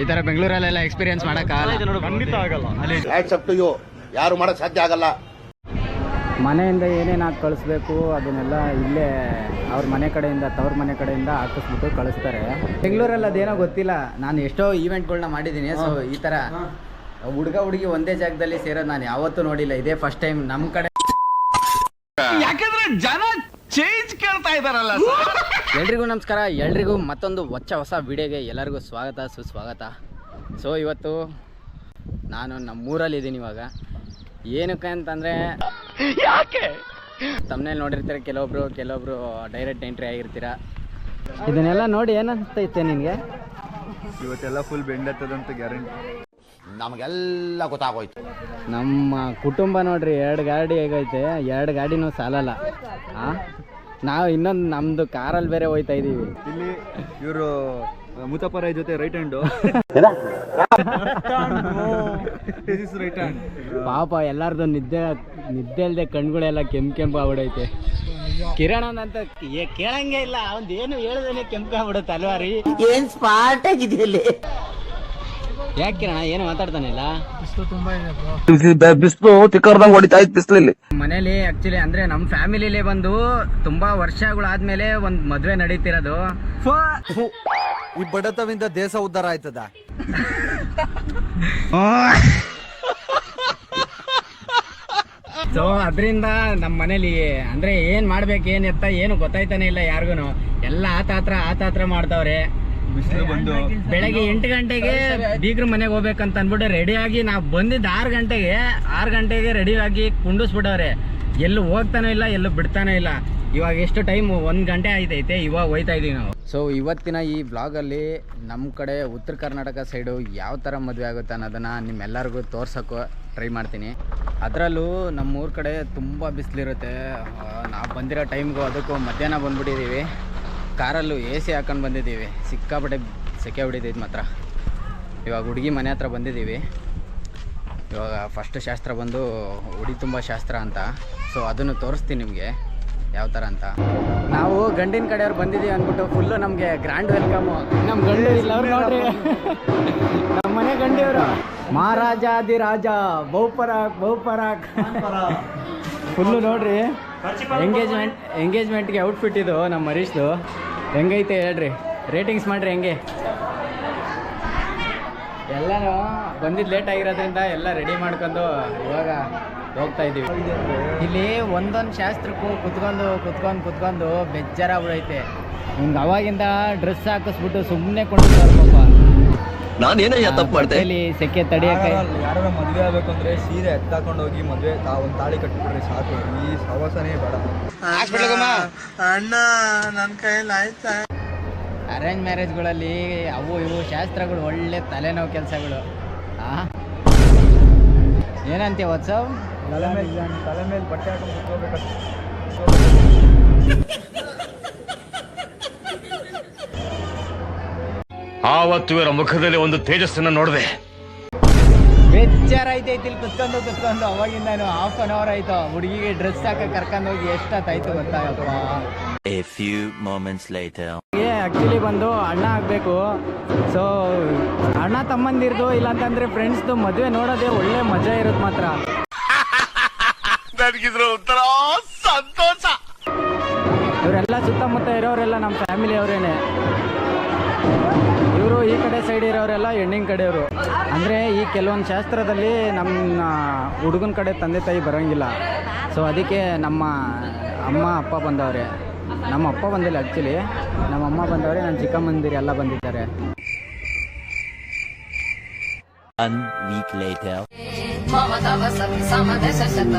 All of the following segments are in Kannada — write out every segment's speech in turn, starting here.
ಈ ತರ ಬೆಂಗಳೂರಲ್ಲೆಲ್ಲ ಎಕ್ಸ್ಪೀರಿಯನ್ಸ್ ಮಾಡಕ್ಕಾಗಲ್ಲ, ಖಂಡಿತ ಆಗಲ್ಲ. ಯಾರು ಮಾಡಕ್ ಸಾಧ್ಯ ಆಗಲ್ಲ. ಮನೆಯಿಂದ ಏನೇನು ಹಾಕಿ ಕಳಿಸ್ಬೇಕು ಅದನ್ನೆಲ್ಲ ಇಲ್ಲೇ ಅವ್ರ ಮನೆ ಕಡೆಯಿಂದ ತವ್ರ ಮನೆ ಕಡೆಯಿಂದ ಹಾಕಿಸ್ಬಿಟ್ಟು ಕಳಿಸ್ತಾರೆ. ಬೆಂಗಳೂರಲ್ಲಿ ಅದೇನೋ ಗೊತ್ತಿಲ್ಲ, ನಾನು ಎಷ್ಟೋ ಈವೆಂಟ್ಗಳನ್ನ ಮಾಡಿದ್ದೀನಿ. ಸೊ ಈ ಥರ ಹುಡುಗ ಹುಡುಗಿ ಒಂದೇ ಜಾಗದಲ್ಲಿ ಸೇರೋದು ನಾನು ಯಾವತ್ತೂ ನೋಡಿಲ್ಲ, ಇದೇ ಫಸ್ಟ್ ಟೈಮ್ ನಮ್ಮ ಕಡೆ. ಯಾಕಂದ್ರೆ ಜನ ಚೇಂಜ್ ಕೇಳ್ತಾ ಇದಾರಲ್ಲ. ಎಲ್ರಿಗೂ ನಮಸ್ಕಾರ, ಎಲ್ರಿಗೂ ಮತ್ತೊಂದು ಹೊಸ ವಿಡಿಯೋಗೆ ಎಲ್ಲರಿಗೂ ಸ್ವಾಗತ ಸುಸ್ವಾಗತ. ಸೊ ಇವತ್ತು ನಾನು ನಮ್ಮೂರಲ್ಲಿದ್ದೀನಿ. ಇವಾಗ ಏನಕ್ಕೆ ಅಂತಂದರೆ, ಯಾಕೆ ತಮ್ಮನೇಲಿ ನೋಡಿರ್ತೀರ ಕೆಲವೊಬ್ರು ಡೈರೆಕ್ಟ್ ಎಂಟ್ರಿ ಆಗಿರ್ತೀರ. ಇದನ್ನೆಲ್ಲ ನೋಡಿ ಏನನ್ಸ್ತೈತೆ ನಿನಗೆ? ಇವತ್ತೆಲ್ಲ ಫುಲ್ ಬೆಂಡ್ ಆಗ್ತದಂತ ಗ್ಯಾರಂಟಿ. ನಮಗೆಲ್ಲ ಗೊತ್ತಾಗೋಯ್ತು. ನಮ್ಮ ಕುಟುಂಬ ನೋಡ್ರಿ, 2 ಗಾಡಿ ಹೇಗೈತೆ, 2 ಗಾಡಿನೂ ಸಾಲಲ್ಲ. ನಾವು ಇನ್ನೊಂದು ನಮ್ಮದು ಕಾರಲ್ಲಿ ಬೇರೆ ಹೋಯ್ತಾ ಇದ್ದೀವಿ. ಇಲ್ಲಿ ಇವರು ಮುತಪರಾಯ್ ಜೊತೆ ರೈಟ್ ಹ್ಯಾಂಡು. ಪಾಪ ಎಲ್ಲಾರ್ದು ನಿದ್ದೆ ಇಲ್ಲದೆ ಕಣ್ಗಳೆಲ್ಲ ಕೆಂಪು ಆಗ್ಬಿಡೈತೆ. ಕಿರಣ್ ಅಂತ ಕೇಳಂಗೆ ಇಲ್ಲ, ಅವ್ನು ಏನು ಹೇಳಿದ್ರೆ ಕೆಂಪು ಆಗ್ಬಿಡುತ್ತೆ ಅಲ್ವಾ ರೀ? ಏನ್ ಸ್ಪಾಟ್ ಆಗಿದೆಯಲ್ಲಿ. ಯಾಕೆ ಕಿರಣ ಏನು ಮಾತಾಡ್ತಾನಿಲ್ಲ? ಬಿಸಿಲು ತಿಕ್ಕರ್ದಂಗ್ ಹೊಡಿತಾ ಇತ್ತು ಬಿಸಿಲಲ್ಲಿ. ಮನೇಲಿ ಆಕ್ಚುಲಿ ಅಂದ್ರೆ ನಮ್ಮ ಫ್ಯಾಮಿಲಿಲೇ ಬಂದು ತುಂಬಾ ವರ್ಷಗಳಾದ್ಮೇಲೆ ಒಂದ್ ಮದ್ವೆ ನಡೀತಿರೋದು. ಈ ಬಡತವಿಂದ ದೇಶ ಉದ್ಧಾರ ಆಯ್ತದ. ಸೊ ಅದರಿಂದ ನಮ್ಮ ಮನೇಲಿ ಅಂದ್ರೆ ಏನ್ ಮಾಡ್ಬೇಕು ಏನ್ ಎತ್ತ ಏನು ಗೊತ್ತಾಯ್ತಾನೆ ಇಲ್ಲ ಯಾರಿಗೂ. ಎಲ್ಲ ಆತಾತ್ರ ಮಾಡ್ತಾವ್ರೆ. ಬಿಸಿಲು ಬಂದು ಬೆಳಗ್ಗೆ 8 ಗಂಟೆಗೆ ಬೀಗ್ರ ಮನೆಗೆ ಹೋಗ್ಬೇಕಂತ ಅಂದ್ಬಿಟ್ಟು ರೆಡಿಯಾಗಿ ನಾವು ಬಂದಿದ್ದು 6 ಗಂಟೆಗೆ ರೆಡಿಯಾಗಿ ಕುಂಡಿಸ್ಬಿಟ್ಟವ್ರೆ. ಎಲ್ಲೂ ಹೋಗ್ತಾನೋ ಇಲ್ಲ, ಎಲ್ಲೂ ಬಿಡ್ತಾನೋ ಇಲ್ಲ. ಇವಾಗ ಎಷ್ಟು ಟೈಮ್ 1 ಗಂಟೆ ಆಯ್ತೈತೆ, ಇವಾಗ ಹೋಯ್ತಾ ಇದೀವಿ ನಾವು. ಸೊ ಇವತ್ತಿನ ಈ ವ್ಲಾಗಲ್ಲಿ ನಮ್ಮ ಕಡೆ ಉತ್ತರ ಕರ್ನಾಟಕ ಸೈಡು ಯಾವ ಥರ ಮದುವೆ ಆಗುತ್ತೆ ಅನ್ನೋದನ್ನು ನಿಮ್ಮೆಲ್ಲರಿಗೂ ತೋರ್ಸೋಕ್ಕೂ ಟ್ರೈ ಮಾಡ್ತೀನಿ. ಅದರಲ್ಲೂ ನಮ್ಮೂರ ಕಡೆ ತುಂಬ ಬಿಸಿಲಿರುತ್ತೆ. ನಾವು ಬಂದಿರೋ ಟೈಮ್ಗೂ ಅದಕ್ಕೂ ಮಧ್ಯಾಹ್ನ ಬಂದ್ಬಿಟ್ಟಿದ್ದೀವಿ. ಕಾರಲ್ಲೂ AC ಹಾಕೊಂಡು ಬಂದಿದ್ದೀವಿ. ಸಿಕ್ಕಾಪಟ್ಟೆ ಸೆಕೆ ಹೊಡಿತೈತೆ ಮಾತ್ರ. ಇವಾಗ ಹುಡುಗಿ ಮನೆ ಹತ್ರ ಬಂದಿದ್ದೀವಿ. ಇವಾಗ ಫಸ್ಟ್ ಶಾಸ್ತ್ರ ಬಂದು ಉಡಿ ತುಂಬ ಶಾಸ್ತ್ರ ಅಂತ. ಸೊ ಅದನ್ನು ತೋರಿಸ್ತೀನಿ ನಿಮಗೆ ಯಾವ ಥರ ಅಂತ. ನಾವು ಗಂಡಿನ ಕಡೆಯವ್ರು ಬಂದಿದ್ದೀವಿ ಅಂದ್ಬಿಟ್ಟು ಫುಲ್ಲು ನಮಗೆ ಗ್ರ್ಯಾಂಡ್ ವೆಲ್ಕಮು. ನಮ್ಮ ಗಂಡು ಇಲ್ಲ ಅವ್ರು ನೋಡ್ರಿ, ನಮ್ಮ ಮನೆ ಗಂಡಿಯವರು. ಮಹಾರಾಜಾದಿರಾಜ ಬಹುಪರಾಕ್ ಫುಲ್ಲು ನೋಡ್ರಿ. ಎಂಗೇಜ್ಮೆಂಟ್ಗೆ ಔಟ್ಫಿಟ್ ಇದು ನಮ್ಮ ಹರೀಶ್ದು. ಹೆಂಗೈತೆ ಹೇಳ್ರಿ, ರೇಟಿಂಗ್ಸ್ ಮಾಡಿರಿ ಹೆಂಗೆ. ಎಲ್ಲನೂ ಬಂದಿದ್ದು ಲೇಟ್ ಆಗಿರೋದ್ರಿಂದ ಎಲ್ಲ ರೆಡಿ ಮಾಡ್ಕೊಂಡು ಇವಾಗ ಹೋಗ್ತಾ ಇದ್ದೀವಿ. ಇಲ್ಲಿ ಒಂದೊಂದು ಶಾಸ್ತ್ರಕ್ಕೂ ಕುತ್ಕೊಂಡು ಬೇಜಾರಾಗ್ಬಿಡೈತೆ. ಹಿಂಗೆ ಅವಾಗಿಂದ ಡ್ರೆಸ್ ಹಾಕಿಸ್ಬಿಟ್ಟು ಸುಮ್ಮನೆ ಕೊಂಡಿದ್ದಾರೆ ಪಾಪ. ನಾನೇನ ತಪ್ಪು ಮಾಡ್ದೆ? ಇಲ್ಲಿ ಸೆಕೆ ತಡಿಯಕ್ಕೆ ಯಾರು ಮದುವೆ ಆಗ್ಬೇಕು ಅಂದ್ರೆ ಸೀರೆ ಎತ್ತಾಕೊಂಡು ಹೋಗಿ ಮದುವೆ ಒಂದು ತಾಳಿ ಕಟ್ಬಿಡ್ರಿ ಸಾಕು. ಈ ಸವಾಸನೇ ಬೇಡ. ಅಣ್ಣ ನನ್ನ ಕೈಯಲ್ಲಿ ಆಯ್ತಾ? ಅರೇಂಜ್ ಮ್ಯಾರೇಜ್ಗಳಲ್ಲಿ ಅವು ಇವು ಶಾಸ್ತ್ರಗಳು ಒಳ್ಳೆ ತಲೆನೋವು ಕೆಲಸಗಳು. ಏನಂತೀಯ ವಾಟ್ಸಪ್? ತಲೆ ಮೇಲೆ ಬಟ್ಟೆ ಹಾಕೊಂಡು ಕೂತ್ಕೋಬೇಕಷ್ಟೆ. ಆವತ್ತು ಇವರ ಮುಖದಲ್ಲಿ ಒಂದು ತೇಜಸ್ಸನ್ನು ನೋಡಿದೆ. ಬೇಜಾರೈತೈತಿ ಇಲ್ಲಿ ಕುತ್ಕೊಂಡು. ಅವಾಗಿಂದ ½ an hour ಆಯ್ತು. ಹುಡುಗಿಗೆ ಡ್ರೆಸ್ ಹಾಕಿ ಕರ್ಕೊಂಡು ಹೋಗಿ ಎಷ್ಟಾಯ್ತು ಗೊತ್ತಾಗಪ್ಪ. A few moments later. Actually ಬಂದು ಅಣ್ಣ ಆಗಬೇಕು. ಸೊ ಅಣ್ಣ ತಮ್ಮಂದಿರ್ದು ಇಲ್ಲಾಂತಂದ್ರೆ ಫ್ರೆಂಡ್ಸ್ದು ಮದುವೆ ನೋಡೋದೇ ಒಳ್ಳೆ ಮಜಾ ಇರುತ್ತೆ ಮಾತ್ರ. ನನಗಿದ್ರು ಒಂಥರ ಸಂತೋಷ. ಇವರೆಲ್ಲ ಸುತ್ತಮುತ್ತ ಇರೋರೆಲ್ಲ ನಮ್ಮ ಫ್ಯಾಮಿಲಿ ಅವರೇನೆ. ಇವರು ಈ ಕಡೆ ಸೈಡ್ ಇರೋರೆಲ್ಲ ಹೆಣ್ಣಿನ ಕಡೆಯವರು. ಅಂದರೆ ಈ ಕೆಲವೊಂದು ಶಾಸ್ತ್ರದಲ್ಲಿ ನಮ್ಮ ಹುಡುಗನ ಕಡೆ ತಂದೆ ತಾಯಿ ಬರೋಂಗಿಲ್ಲ. ಸೊ ಅದಕ್ಕೆ ನಮ್ಮ ಅಮ್ಮ ಅಪ್ಪ ಬಂದವ್ರೆ. ನಮ್ಮ ಅಪ್ಪ ಬಂದಿಲ್ಲ ಆ್ಯಕ್ಚುಲಿ, ನಮ್ಮ ಅಮ್ಮ ಬಂದವ್ರೆ. ನನ್ನ ಚಿಕ್ಕಮ್ಮಂದಿರು ಎಲ್ಲ ಬಂದಿದ್ದಾರೆ. One week later.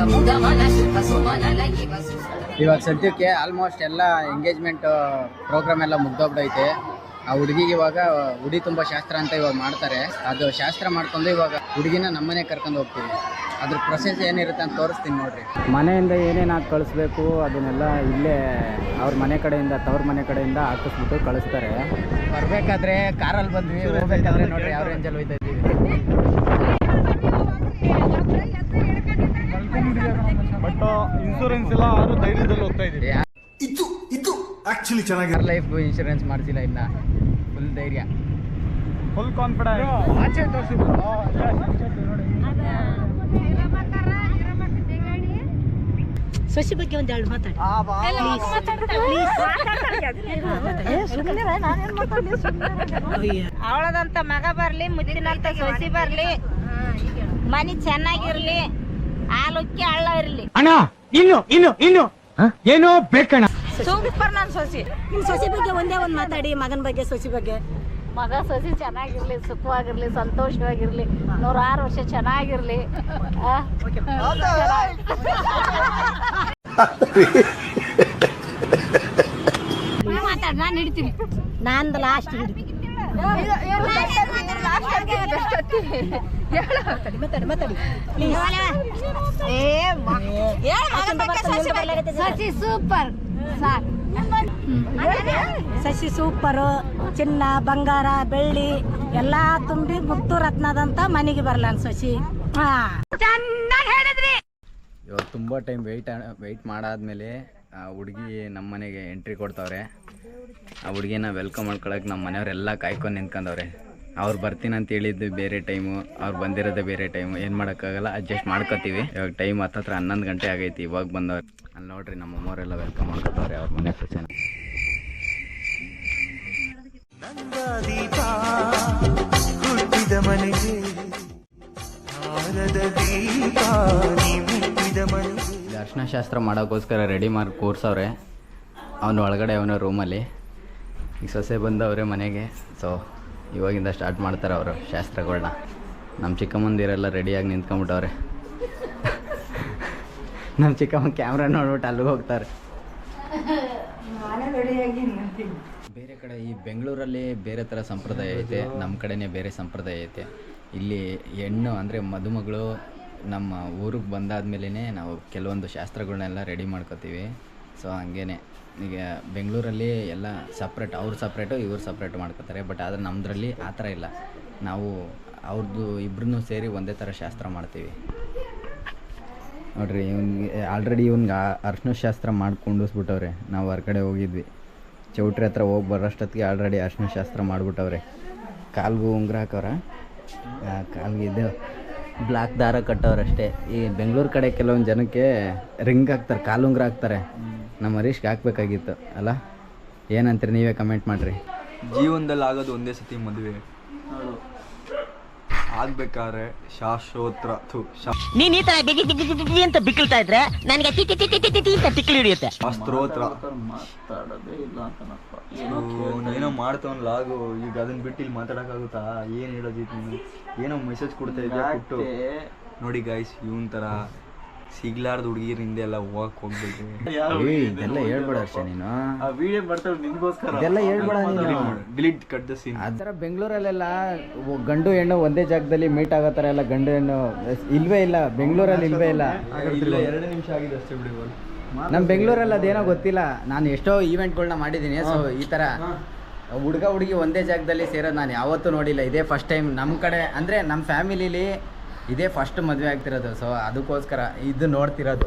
ಇವಾಗ ಸದ್ಯಕ್ಕೆ ಆಲ್ಮೋಸ್ಟ್ ಎಲ್ಲ ಎಂಗೇಜ್ಮೆಂಟ್ ಪ್ರೋಗ್ರಾಮ್ ಎಲ್ಲ ಮುಗ್ದೋಗ್ಬಿಟ್ಟೈತೆ. ಆ ಹುಡುಗಿಗೆ ಇವಾಗ ಉಡಿ ತುಂಬ ಶಾಸ್ತ್ರ ಅಂತ ಇವಾಗ ಮಾಡ್ತಾರೆ. ಅದು ಶಾಸ್ತ್ರ ಮಾಡ್ಕೊಂಡು ಇವಾಗ ಹುಡುಗಿನ ನಮ್ಮನೆ ಕರ್ಕೊಂಡು ಹೋಗ್ತೀವಿ. ಅದ್ರ ಪ್ರೊಸೆಸ್ ಏನಿರುತ್ತೆ ಅಂತ ತೋರಿಸ್ತೀನಿ ನೋಡ್ರಿ. ಮನೆಯಿಂದ ಏನೇನು ಹಾಕಿ ಕಳಿಸ್ಬೇಕು ಅದನ್ನೆಲ್ಲ ಇಲ್ಲೇ ಅವ್ರ ಮನೆ ಕಡೆಯಿಂದ ತವ್ರ ಮನೆ ಕಡೆಯಿಂದ ಹಾಕಿಸ್ಬಿಟ್ಟು ಕಳಿಸ್ತಾರೆ. ಬರಬೇಕಾದ್ರೆ ಕಾರಲ್ಲಿ ಬಂದ್ವಿ, ಹೋಗ್ಬೇಕಾದ್ರೆ ನೋಡ್ರಿ ಯಾವ ರೇಂಜಲ್ಲಿ ಹೋಯ್ತಾ ಇದ್ದೀವಿ. ಬಟ್ ಇನ್ಶೂರೆನ್ಸ್ ಎಲ್ಲ ಆದ್ರೂ ಧೈರ್ಯದಲ್ಲಿ ಹೋಗ್ತಾ ಇದ್ದೀವಿ. ಇದು ಆಕ್ಚುಲಿ ಚೆನ್ನಾಗಿ ಲೈಫ್ ಇನ್ಶೂರೆನ್ಸ್ ಮಾಡ್ಸಿಲ್ಲ ಇನ್ನ, ಫುಲ್ ಧೈರ್ಯ. ಫುಲ್ ಕಾನ್ಫಿಡೆಂಟ್ ಆಚೆ ತೋರಿಸಿ ಸಸಿ ಬಗ್ಗೆ ಒಂದ್ ಎರಡು ಮಾತಾಡಿ ಅವಳದಂತ ಮಗ ಬರ್ಲಿ, ಮುದ್ದಿನಂತ ಸೊಸಿ ಬರ್ಲಿ, ಮನಿ ಚೆನ್ನಾಗಿರ್ಲಿ, ಹಾಲುಕ್ಕಿ ಹಳ್ಳ ಇರ್ಲಿ. ಅಣ್ಣ ಇನ್ನು ಏನೋ ಬೇಕಣ್ಣ. ಸೂಪರ್ ನನ್ ಸೊಸಿ. ನಿಮ್ ಸಸಿ ಬಗ್ಗೆ ಒಂದೇ ಒಂದ್ ಮಾತಾಡಿ, ಮಗನ ಬಗ್ಗೆ ಸಸಿ ಬಗ್ಗೆ. ಮಗ ಸೊಸಿ ಚೆನ್ನಾಗಿರ್ಲಿ, ಸುಖವಾಗಿರ್ಲಿ, ಸಂತೋಷವಾಗಿರ್ಲಿ, 106 ವರ್ಷ ಚೆನ್ನಾಗಿರ್ಲಿ. ಮಾತಾಡ, ನಾನು ಹಿಡ್ತೀನಿ. ನಂದು ಲಾಸ್ಟ್ ಹಿಡಿದು ಮಾತಾಡಿ ಸಸಿ ಸೂಪರ್. ಸಸಿ ಸೂಪರು, ಚಿನ್ನ ಬಂಗಾರ ಬೆಳ್ಳಿ ಎಲ್ಲಾ ತುಂಬಿ ಮುತ್ತು ರತ್ನದಂತ ಮನೆಗೆ ಬರಲ್ಲ ಸಸಿ. ಇವಾಗ ತುಂಬ ಟೈಮ್ ವೆಯ್ಟ್ ಮಾಡಾದ್ಮೇಲೆ ಆ ಹುಡುಗಿ ನಮ್ಮ ಮನೆಗೆ ಎಂಟ್ರಿ ಕೊಡ್ತಾವ್ರೆ. ಆ ಹುಡುಗಿನ ವೆಲ್ಕಮ್ ಮಾಡ್ಕೊಳಕ್ಕೆ ನಮ್ಮ ಮನೆಯವರೆಲ್ಲ ಕಾಯ್ಕೊಂಡು ನಿಂತ್ಕೊಂಡವ್ರೆ. ಅವ್ರು ಬರ್ತೀನಂತ ಹೇಳಿದ್ದು ಬೇರೆ ಟೈಮು, ಅವ್ರು ಬಂದಿರೋದೇ ಬೇರೆ ಟೈಮು. ಏನು ಮಾಡೋಕ್ಕಾಗಲ್ಲ, ಅಡ್ಜಸ್ಟ್ ಮಾಡ್ಕೋತೀವಿ. ಇವಾಗ ಟೈಮ್ 11 ಗಂಟೆ ಆಗೈತಿ, ಇವಾಗ ಬಂದವ್ರು. ಅಲ್ಲಿ ನೋಡ್ರಿ ನಮ್ಮ ಅಮ್ಮವರೆಲ್ಲ ವೆಲ್ಕಮ್ ಮಾಡ್ಕೊತಾವ್ರೆ ಅವ್ರ ಮನೆ ಸೊಸೆನ. ಅರ್ಶಿನ ಶಾಸ್ತ್ರ ಮಾಡೋಕ್ಕೋಸ್ಕರ ರೆಡಿ ಮಾಡಿ ಕೂರ್ಸವ್ರೆ. ಅವನು ಒಳಗಡೆ ಅವನ ರೂಮಲ್ಲಿ. ಈಗ ಸೊಸೆ ಬಂದವ್ರೆ ಮನೆಗೆ. ಸೊ ಇವಾಗಿಂದ ಸ್ಟಾರ್ಟ್ ಮಾಡ್ತಾರೆ ಅವರು ಶಾಸ್ತ್ರಗಳನ್ನ. ನಮ್ಮ ಚಿಕ್ಕಮ್ಮಂದಿರೆಲ್ಲ ರೆಡಿಯಾಗಿ ನಿಂತ್ಕೊಂಡ್ಬಿಟ್ಟವ್ರೆ. ನಮ್ಮ ಚಿಕ್ಕಮ್ಮ ಕ್ಯಾಮ್ರಾ ನೋಡ್ಬಿಟ್ಟು ಅಲ್ಲಿಗೆ ಹೋಗ್ತಾರೆ. ಬೇರೆ ಕಡೆ ಈ ಬೆಂಗಳೂರಲ್ಲಿ ಬೇರೆ ಥರ ಸಂಪ್ರದಾಯ ಐತೆ, ನಮ್ಮ ಕಡೆನೇ ಬೇರೆ ಸಂಪ್ರದಾಯ ಐತೆ. ಇಲ್ಲಿ ಹೆಣ್ಣು ಅಂದರೆ ಮದುಮಗಳು ನಮ್ಮ ಊರಿಗೆ ಬಂದಾದ್ಮೇಲೆ ನಾವು ಕೆಲವೊಂದು ಶಾಸ್ತ್ರಗಳನ್ನೆಲ್ಲ ರೆಡಿ ಮಾಡ್ಕೋತೀವಿ. ಸೊ ಹಂಗೇ ಈಗ ಬೆಂಗಳೂರಲ್ಲಿ ಎಲ್ಲ ಸಪ್ರೇಟ್, ಅವ್ರು ಸಪ್ರೇಟು ಇವ್ರು ಸಪ್ರೇಟ್ ಮಾಡ್ಕೋತಾರೆ. ಬಟ್ ಆದರೆ ನಮ್ಮದ್ರಲ್ಲಿ ಆ ಥರ ಇಲ್ಲ. ನಾವು ಅವ್ರದ್ದು ಇಬ್ಬರನ್ನೂ ಸೇರಿ ಒಂದೇ ಥರ ಶಾಸ್ತ್ರ ಮಾಡ್ತೀವಿ. ನೋಡ್ರಿ, ಇವ್ನಿಗೆ ಆಲ್ರೆಡಿ ಇವ್ನಿಗೆ ಅರ್ಶಿನ ಶಾಸ್ತ್ರ ಮಾಡಿ ಕುಂಡಿಸ್ಬಿಟ್ಟವ್ರೆ. ನಾವು ಹೊರ್ಗಡೆ ಹೋಗಿದ್ವಿ, ಚೌಟ್ರಿ ಹತ್ರ ಹೋಗಿ ಬರೋಷ್ಟೊತ್ತಿಗೆ ಆಲ್ರೆಡಿ ಅರ್ಶಿನ ಶಾಸ್ತ್ರ ಮಾಡಿಬಿಟ್ಟವ್ರೆ. ಕಾಲ್ಗೂ ಉಂಗುರ ಹಾಕವ್ರೆ, ಕಾಲ್ಗೆ ಇದು ಬ್ಲ್ಯಾಕ್ ದಾರ ಕಟ್ಟವ್ರಷ್ಟೇ. ಈ ಬೆಂಗಳೂರು ಕಡೆ ಕೆಲವೊಂದು ಜನಕ್ಕೆ ರಿಂಗ್ ಹಾಕ್ತಾರೆ, ಕಾಲುಂಗುರ ಹಾಕ್ತಾರೆ. ನಮ್ಮ ಹರೀಶ್ಗೆ ಹಾಕ್ಬೇಕಾಗಿತ್ತು ಅಲ್ಲ? ಏನಂತೀರಿ ನೀವೇ ಕಮೆಂಟ್ ಮಾಡಿರಿ. ಜೀವನದಲ್ಲಿ ಆಗೋದು ಒಂದೇ ಸತಿ ಮದುವೆ. ಆಗ್ಬೇಕಾದ್ರೆ ಶಾಸ್ತ್ರೋತ್ರ ನೀನ್ ಈ ತರ ಬಿಗಿ ಅಂತ ಬಿಕ್ಕಳ್ತಾ ಇದ್ರೆ ನನಗೆ ಅಂತ ಟಿಕ್ಲಿ ಹಿಡಿಯುತ್ತೆ. ಶಾಸ್ತ್ರೋತ್ರ ಏನೋ ಮಾಡ್ತಾವನ್ ಲಾಗು. ಈಗ ಅದನ್ನ ಬಿಟ್ಟು ಇಲ್ಲಿ ಮಾತಾಡಕ್ಕಾಗುತ್ತಾ? ಏನ್ ಹೇಳೋದಿತ್ತು ನೀನು? ಏನೋ ಮೆಸೇಜ್ ಕೊಡ್ತಾ ಇದ್ದೆ ಕೊಟ್ಟು. ನೋಡಿ ಗೈಸ್, ಇವನ್ ತರ ಸಿಗ್ಲಾರ್ದ ಹುಡುಗಿರ ಹಿಂದೆ ಎಲ್ಲ ಹೋಗ್ಬೇಡ್ರಿ. ಇದೆಲ್ಲ ಹೇಳ್ಬೇಡ ಅಷ್ಟೇ ನೀನು. ಇದೆಲ್ಲ ಹೇಳ್ಬೇಡ ನೀನು. Delete cut the scene. ಆ ಥರ ಬೆಂಗಳೂರಲ್ಲೆಲ್ಲ ಗಂಡು ಹೆಣ್ಣು ಒಂದೇ ಜಾಗದಲ್ಲಿ ಮೀಟ್ ಆಗೋ ಥರ ಎಲ್ಲ ಗಂಡು ಹೆಣ್ಣು ಇಲ್ವೇ ಇಲ್ಲ. ಬೆಂಗಳೂರಲ್ಲಿ ಇಲ್ವೇ ಇಲ್ಲ. 2 ನಿಮಿಷ ಆಗಿದೆ ಅಷ್ಟೇ ಬಿಡಿ. ನಮ್ಮ ಬೆಂಗಳೂರಲ್ಲಿ ಅದೇನೋ ಗೊತ್ತಿಲ್ಲ. ನಾನು ಎಷ್ಟೋ ಈವೆಂಟ್ಗಳನ್ನ ಮಾಡಿದ್ದೀನಿ. ಸೊ ಈ ಥರ ಹುಡುಗ ಹುಡುಗಿ ಒಂದೇ ಜಾಗದಲ್ಲಿ ಸೇರೋದು ನಾನು ಯಾವತ್ತೂ ನೋಡಿಲ್ಲ. ಇದೇ ಫಸ್ಟ್ ಟೈಮ್ ನಮ್ಮ ಕಡೆ, ಅಂದರೆ ನಮ್ಮ ಫ್ಯಾಮಿಲಿಲಿ ಇದೇ ಫಸ್ಟ್ ಮದುವೆ ಆಗ್ತಿರೋದು. ಸೊ ಅದಕ್ಕೋಸ್ಕರ ಇದು ನೋಡ್ತಿರೋದು.